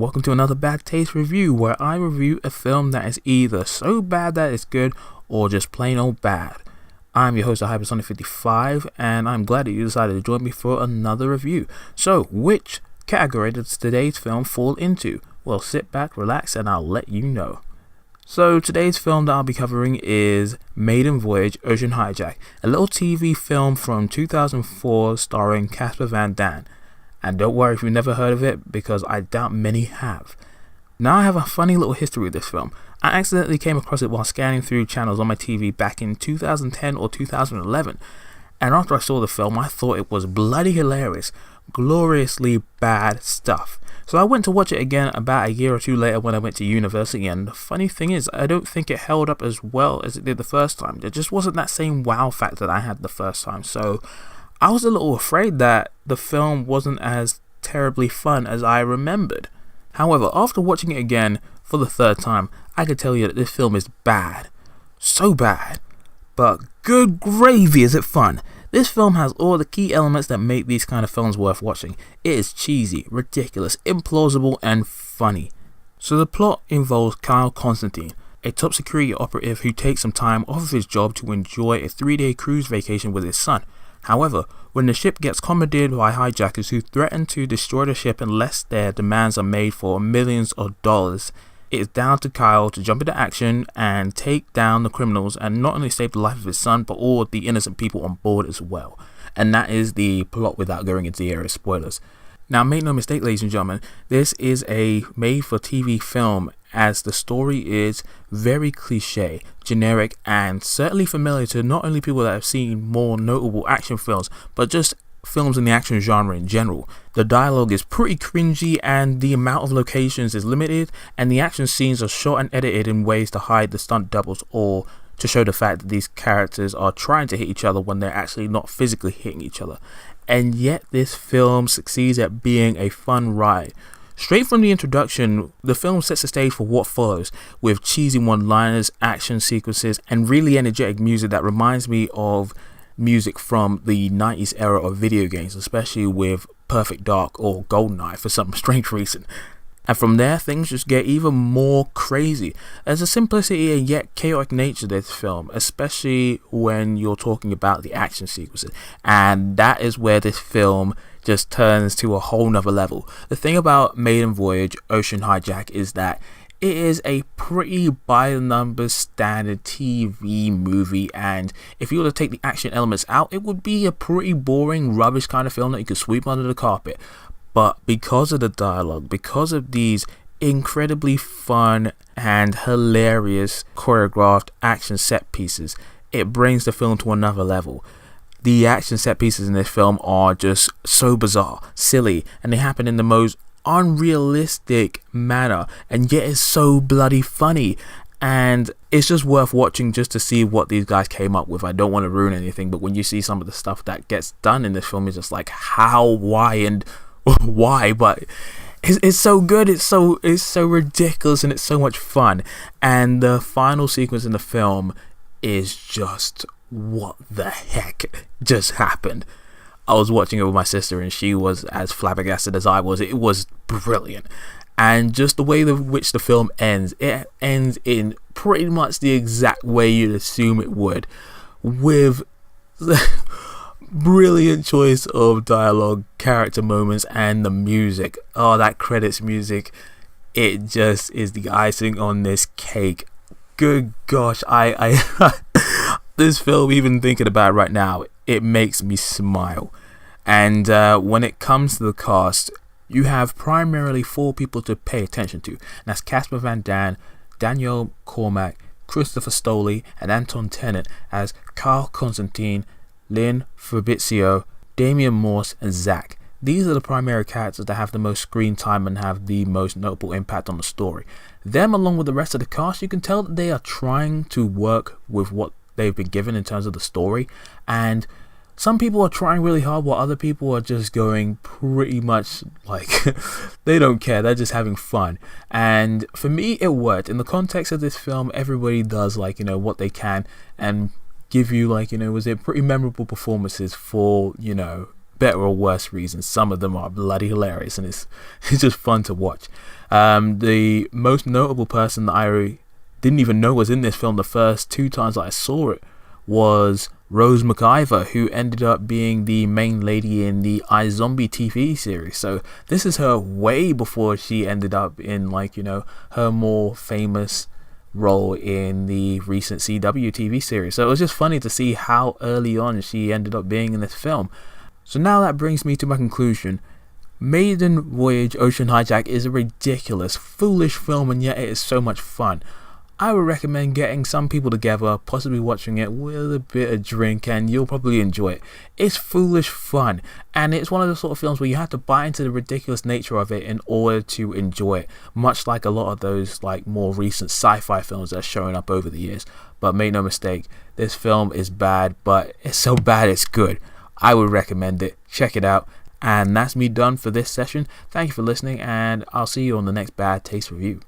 welcome to another Bad Taste review, where I review a film that is either so bad that it's good or just plain old bad. I'm your host of Hypersonic55, and I'm glad that you decided to join me for another review. So, which category does today's film fall into? Well, sit back, relax, and I'll let you know. So, today's film that I'll be covering is Maiden Voyage Ocean Hijack, a little TV film from 2004 starring Casper Van Dien. And don't worry if you've never heard of it, because I doubt many have. Now I have a funny little history with this film. I accidentally came across it while scanning through channels on my TV back in 2010 or 2011. And after I saw the film, I thought it was bloody hilarious, gloriously bad stuff. So I went to watch it again about a year or two later when I went to university, and the funny thing is, I don't think it held up as well as it did the first time. There just wasn't that same wow factor that I had the first time, so I was a little afraid that the film wasn't as terribly fun as I remembered. However, after watching it again for the third time, I could tell you that this film is bad. So bad. But good gravy is it fun. This film has all the key elements that make these kind of films worth watching. It is cheesy, ridiculous, implausible, and funny. So the plot involves Kyle Constantine, a top security operative who takes some time off of his job to enjoy a 3-day cruise vacation with his son. However, when the ship gets commandeered by hijackers who threaten to destroy the ship unless their demands are made for millions of dollars, it is down to Kyle to jump into action and take down the criminals and not only save the life of his son, but all of the innocent people on board as well. And that is the plot without going into the area of spoilers. Now, make no mistake, ladies and gentlemen, this is a made-for-TV film, as the story is very cliche, generic, and certainly familiar to not only people that have seen more notable action films, but just films in the action genre in general. The dialogue is pretty cringy, and the amount of locations is limited, and the action scenes are shot and edited in ways to hide the stunt doubles or to show the fact that these characters are trying to hit each other when they're actually not physically hitting each other. And yet this film succeeds at being a fun ride. Straight from the introduction, the film sets the stage for what follows, with cheesy one-liners, action sequences, and really energetic music that reminds me of music from the 90s era of video games, especially with Perfect Dark or GoldenEye for some strange reason. And from there, things just get even more crazy. There's a simplicity and yet chaotic nature to this film, especially when you're talking about the action sequences. And that is where this film just turns to a whole nother level. The thing about Maiden Voyage Ocean Hijack is that it is a pretty by-the-numbers standard TV movie, and if you were to take the action elements out, it would be a pretty boring, rubbish kind of film that you could sweep under the carpet. But because of the dialogue, because of these incredibly fun and hilarious choreographed action set pieces, it brings the film to another level. The action set pieces in this film are just so bizarre, silly, and they happen in the most unrealistic manner, and yet it's so bloody funny. And it's just worth watching just to see what these guys came up with. I don't want to ruin anything, but when you see some of the stuff that gets done in this film, it's just like, how, why, and why? But it's so good, it's so ridiculous, and it's so much fun. And the final sequence in the film is just, what the heck just happened? I was watching it with my sister, and she was as flabbergasted as I was. It was brilliant. And just the way in which the film ends, it ends in pretty much the exact way you'd assume it would, with brilliant choice of dialogue, character moments, and the music. Oh, that credits music, it just is the icing on this cake. Good gosh, I this film, even thinking about it right now, it makes me smile. And when it comes to the cast, you have primarily 4 people to pay attention to. And that's Casper Van Dien, Danielle Cormack, Christopher Stoley, and Anton Tennant as Kyle Constantine, Lynn Fabrizio, Damian Morse, and Zach. These are the primary characters that have the most screen time and have the most notable impact on the story. Them, along with the rest of the cast, you can tell that they are trying to work with what they've been given in terms of the story, and some people are trying really hard while other people are just going pretty much like they don't care, they're just having fun. And for me, it worked. In the context of this film, everybody does what they can and give you was it pretty memorable performances for better or worse reasons. Some of them are bloody hilarious, and it's just fun to watch. The most notable person that I didn't even know was in this film the first 2 times that I saw it was Rose McIver, who ended up being the main lady in the iZombie TV series. So this is her way before she ended up in, like, you know, her more famous role in the recent CW TV series. So it was just funny to see how early on she ended up being in this film. So now that brings me to my conclusion. Maiden Voyage Ocean Hijack is a ridiculous, foolish film, and yet it is so much fun. I would recommend getting some people together, possibly watching it with a bit of drink, and you'll probably enjoy it. It's foolish fun, and it's one of the sort of films where you have to buy into the ridiculous nature of it in order to enjoy it, much like a lot of those like more recent sci-fi films that are showing up over the years. But make no mistake, this film is bad, but it's so bad it's good. I would recommend it. Check it out. And that's me done for this session. Thank you for listening, and I'll see you on the next Bad Taste review.